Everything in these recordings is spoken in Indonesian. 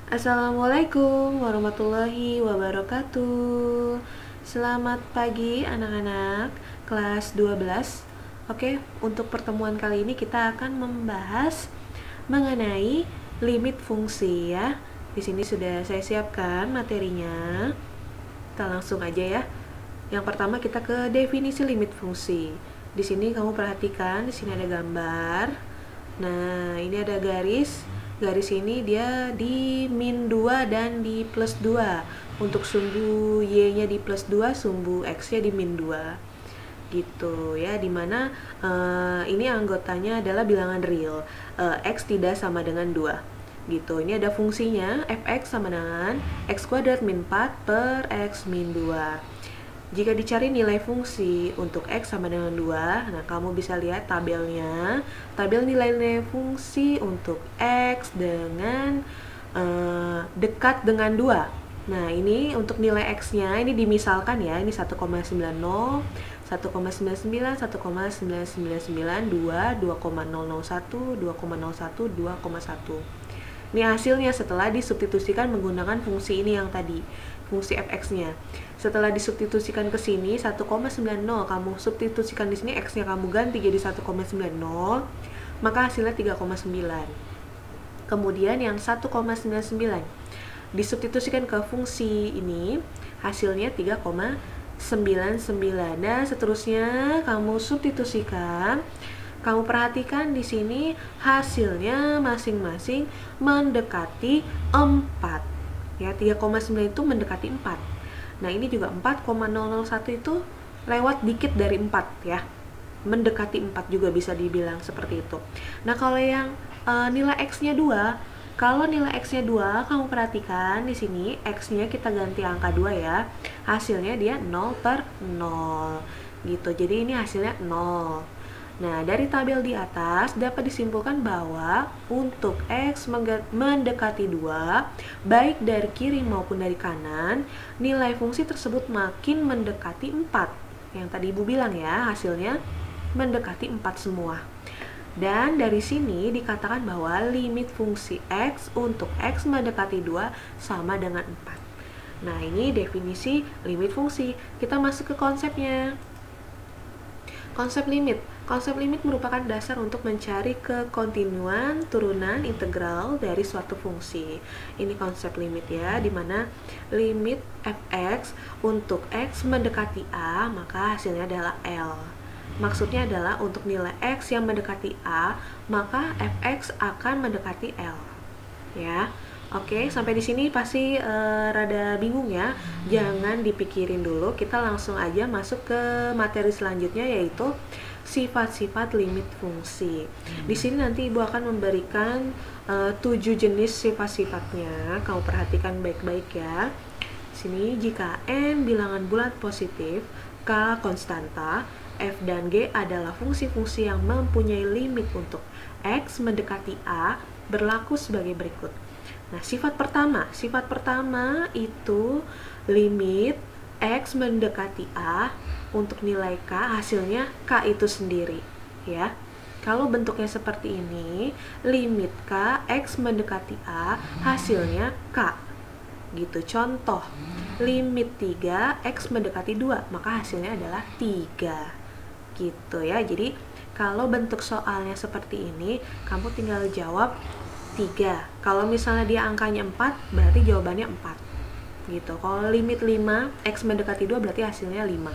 Assalamualaikum warahmatullahi wabarakatuh. Selamat pagi anak-anak kelas 12. Oke, untuk pertemuan kali ini kita akan membahas mengenai limit fungsi ya. Di sini sudah saya siapkan materinya. Kita langsung aja ya. Yang pertama kita ke definisi limit fungsi. Di sini kamu perhatikan, di sini ada gambar. Nah, ini ada garis. Garis ini dia di min 2 dan di plus 2. Untuk sumbu y-nya di plus 2, sumbu x-nya di min 2. Gitu ya, dimana ini anggotanya adalah bilangan real. X tidak sama dengan 2. Gitu. Ini ada fungsinya fx sama dengan x kuadrat min 4 per x min 2. Jika dicari nilai fungsi untuk x sama dengan 2, nah kamu bisa lihat tabelnya. Tabel nilai-nilai fungsi untuk x dengan dekat dengan 2. Nah, ini untuk nilai x-nya, ini dimisalkan ya, ini 1,90, 1,99, 1,999, 2, 2,001, 2,01, 2,1. Ini hasilnya setelah disubstitusikan menggunakan fungsi ini yang tadi, fungsi fx-nya. Setelah disubstitusikan ke sini 1,90, kamu substitusikan di sini x-nya kamu ganti jadi 1,90, maka hasilnya 3,9. Kemudian yang 1,99 disubstitusikan ke fungsi ini, hasilnya 3,99. Dan seterusnya kamu substitusikan. Kamu perhatikan di sini hasilnya masing-masing mendekati 4. Ya, 3,9 itu mendekati 4. Nah, ini juga 4,001 itu lewat dikit dari 4 ya. Mendekati 4 juga bisa dibilang seperti itu. Nah, kalau yang nilai x-nya 2, kalau nilai x-nya 2, kamu perhatikan di sini x-nya kita ganti angka 2 ya. Hasilnya dia 0 per 0. Gitu. Jadi ini hasilnya 0. Nah, dari tabel di atas dapat disimpulkan bahwa untuk x mendekati 2, baik dari kiri maupun dari kanan, nilai fungsi tersebut makin mendekati 4. Yang tadi Ibu bilang ya, hasilnya mendekati 4 semua. Dan dari sini dikatakan bahwa limit fungsi x untuk x mendekati 2 sama dengan 4. Nah, ini definisi limit fungsi. Kita masuk ke konsepnya. Konsep limit. Konsep limit merupakan dasar untuk mencari kekontinuan turunan integral dari suatu fungsi. Ini konsep limit ya, dimana limit fx untuk x mendekati a, maka hasilnya adalah L. Maksudnya adalah untuk nilai x yang mendekati a, maka fx akan mendekati L. Ya. Oke, sampai di sini pasti rada bingung ya. Jangan dipikirin dulu, kita langsung aja masuk ke materi selanjutnya, yaitu sifat-sifat limit fungsi. Di sini nanti Ibu akan memberikan 7 jenis sifat-sifatnya. Kamu perhatikan baik-baik ya. Sini jika n bilangan bulat positif, k konstanta, f dan g adalah fungsi-fungsi yang mempunyai limit untuk x mendekati a, berlaku sebagai berikut. Nah, sifat pertama itu limit x mendekati a untuk nilai k, hasilnya k itu sendiri ya. Kalau bentuknya seperti ini, limit k x mendekati a, hasilnya k. Gitu. Contoh, limit 3 x mendekati 2, maka hasilnya adalah 3. Gitu ya. Jadi, kalau bentuk soalnya seperti ini, kamu tinggal jawab 3. Kalau misalnya dia angkanya 4, berarti jawabannya 4. Gitu. Kalau limit 5 x mendekati 2, berarti hasilnya 5.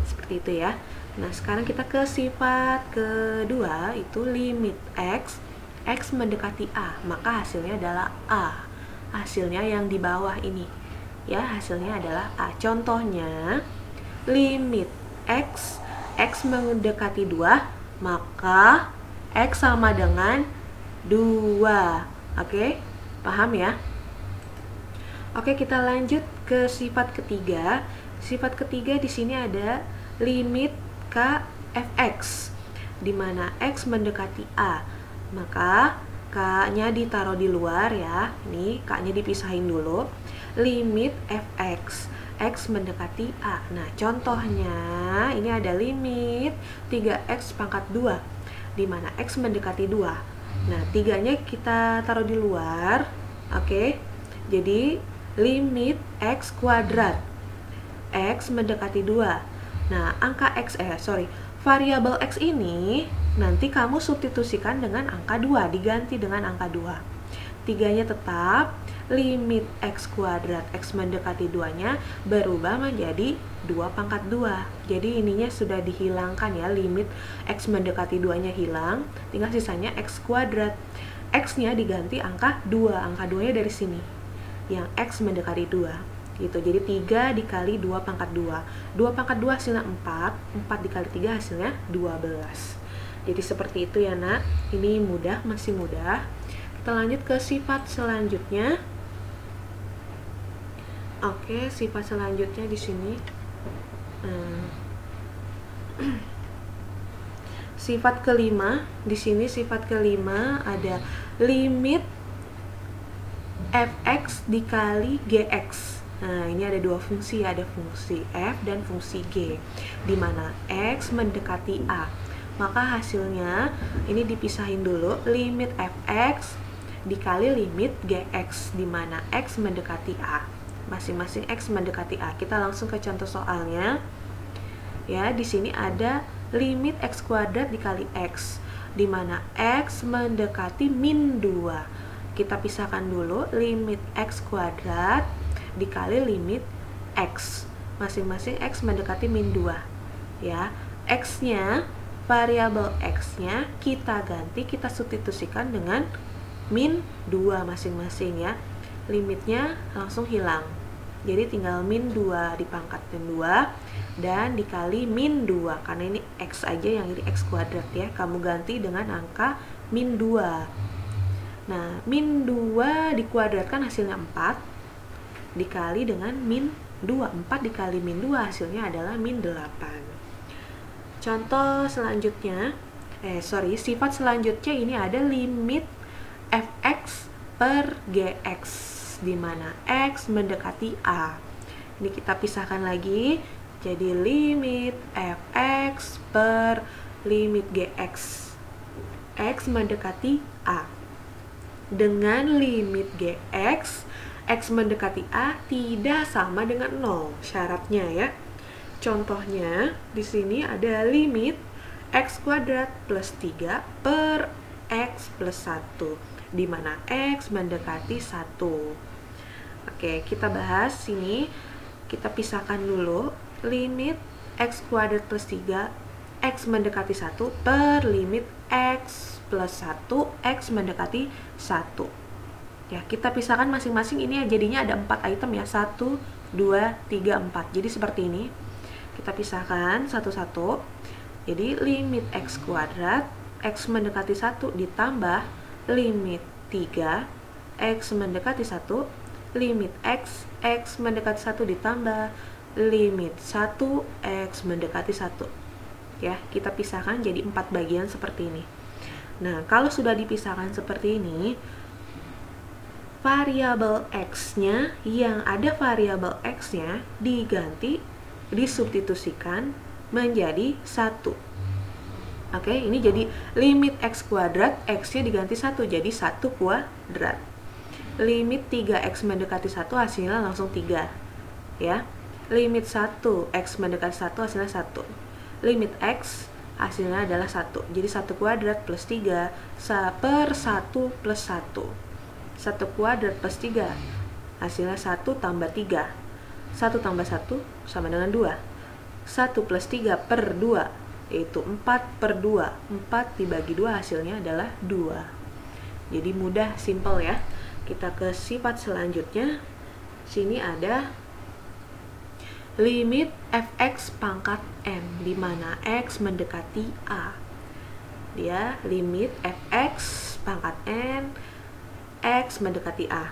Seperti itu ya. Nah, sekarang kita ke sifat kedua, itu limit x mendekati a, maka hasilnya adalah a. Hasilnya yang di bawah ini. Ya, hasilnya adalah a. Contohnya, limit x mendekati 2, maka x sama dengan 2. Oke, paham ya? Oke, kita lanjut ke sifat ketiga. Sifat ketiga di sini ada limit k fx, di mana x mendekati a, maka k-nya ditaruh di luar ya. Ini k-nya dipisahin dulu. Limit fx x mendekati a. Nah, contohnya ini ada limit 3x pangkat 2, di mana x mendekati 2. Nah, 3-nya kita taruh di luar. Oke. Oke, jadi limit X kuadrat. X mendekati 2. Nah, variabel X ini nanti kamu substitusikan dengan angka 2, diganti dengan angka 2. 3-nya tetap, limit X kuadrat X mendekati 2-nya berubah menjadi 2 pangkat 2. Jadi ininya sudah dihilangkan ya, limit X mendekati 2-nya hilang, tinggal sisanya X kuadrat. X-nya diganti angka 2, angka 2-nya dari sini, yang X mendekati 2 gitu. Jadi 3 dikali 2 pangkat 2, 2 pangkat 2 hasilnya 4, 4 dikali 3 hasilnya 12. Jadi seperti itu ya nak, ini mudah, masih mudah. Kita lanjut ke sifat selanjutnya. Oke, sifat selanjutnya di sini sifat kelima. Di sini sifat kelima ada limit fx dikali gx. Nah, ini ada dua fungsi, ada fungsi f dan fungsi g, di mana x mendekati a. Maka hasilnya ini dipisahin dulu, limit fx dikali limit gx, di mana x mendekati a. Masing-masing x mendekati a. Kita langsung ke contoh soalnya. Ya, di sini ada limit x kuadrat dikali x, di mana x mendekati min 2. Kita pisahkan dulu, limit x kuadrat dikali limit x. Masing-masing x mendekati min 2. Ya, x-nya, variabel x-nya kita ganti, kita substitusikan dengan min 2 masing-masing ya. Limitnya langsung hilang. Jadi tinggal min 2 dipangkatkan 2 dan dikali min 2, karena ini x aja, yang ini x kuadrat ya. Kamu ganti dengan angka min 2. Nah, min 2 dikuadratkan hasilnya 4 dikali dengan min 2. 4 dikali min 2 hasilnya adalah min 8. Contoh selanjutnya, sifat selanjutnya ini ada limit fx per gx, di mana x mendekati a. Ini kita pisahkan lagi, jadi limit fx per limit gx, x mendekati a. Dengan limit gx, x mendekati a tidak sama dengan 0 syaratnya ya. Contohnya di sini ada limit x kuadrat plus 3 per x plus 1, di mana x mendekati 1. Oke, kita bahas sini. Kita pisahkan dulu, limit x kuadrat plus 3 x mendekati 1 per limit x plus 1 x mendekati 1. Ya, kita pisahkan masing-masing. Ini jadinya ada 4 item ya, 1, 2, 3, 4. Jadi seperti ini. Kita pisahkan satu-satu. Jadi limit x kuadrat x mendekati 1 ditambah limit 3 x mendekati 1, limit x mendekati 1 ditambah limit 1 x mendekati 1. Ya, kita pisahkan jadi 4 bagian seperti ini. Nah, kalau sudah dipisahkan seperti ini, variabel x-nya, yang ada variabel x-nya diganti, disubstitusikan menjadi 1. Oke, ini jadi limit x kuadrat, x-nya diganti 1, jadi 1 kuadrat. Limit 3x mendekati 1 hasilnya langsung 3. Ya. Limit 1 x mendekati 1 hasilnya 1. Limit x hasilnya adalah 1. Jadi 1 kuadrat plus 3 per 1 plus 1. 1 kuadrat plus 3 hasilnya 1 tambah 3. 1 tambah 1 sama dengan 2. 1 plus 3 per 2 yaitu 4 per 2. 4 dibagi 2 hasilnya adalah 2. Jadi mudah, simple ya. Kita ke sifat selanjutnya. Sini ada limit fx pangkat n, di mana x mendekati a. Dia limit fx pangkat n, x mendekati a.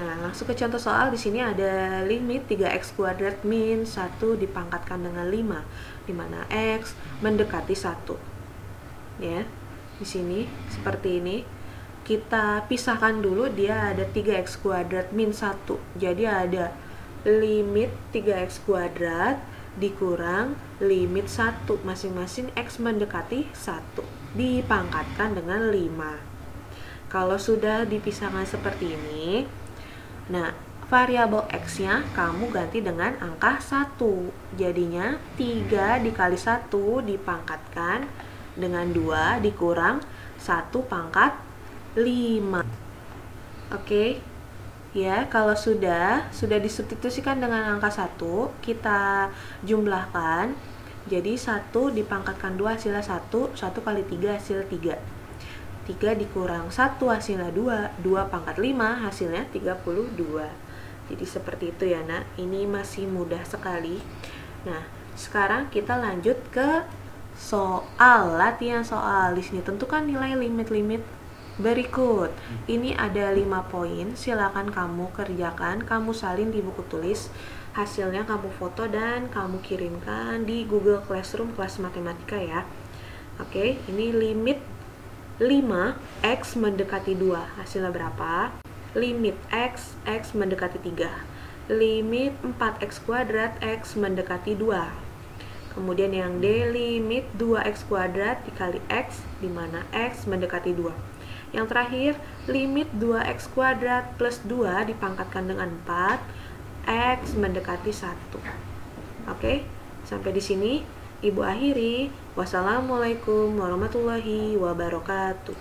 Nah, langsung ke contoh soal. Di sini ada limit 3x kuadrat min 1 dipangkatkan dengan 5, di mana x mendekati 1. Ya. Di sini seperti ini. Kita pisahkan dulu, dia ada 3x kuadrat min 1. Jadi ada limit 3x kuadrat dikurang limit 1, masing-masing x mendekati 1 dipangkatkan dengan 5. Kalau sudah dipisahkan seperti ini, Nah, variabel X-nya kamu ganti dengan angka 1. Jadinya 3 dikali 1 dipangkatkan dengan 2 dikurang 1 pangkat 5. Oke. Ya, kalau sudah disubstitusikan dengan angka 1, kita jumlahkan. Jadi 1 dipangkatkan 2 hasilnya 1, 1 kali 3 hasil 3. 3 dikurang 1 hasilnya 2, 2 pangkat 5 hasilnya 32. Jadi seperti itu ya nak, ini masih mudah sekali. Nah, sekarang kita lanjut ke soal, latihan soal. Di sini tentukan nilai limit-limit berikut. Ini ada 5 poin, silakan kamu kerjakan, kamu salin di buku tulis, hasilnya kamu foto dan kamu kirimkan di Google Classroom kelas matematika ya. Oke, ini limit 5 X mendekati 2, hasilnya berapa? Limit X mendekati 3. Limit 4X kuadrat X mendekati 2. Kemudian yang D, limit 2X kuadrat dikali X, di mana X mendekati 2. Yang terakhir, limit 2X kuadrat plus 2 dipangkatkan dengan 4, X mendekati 1. Oke, sampai di sini Ibu akhiri. Wassalamualaikum warahmatullahi wabarakatuh.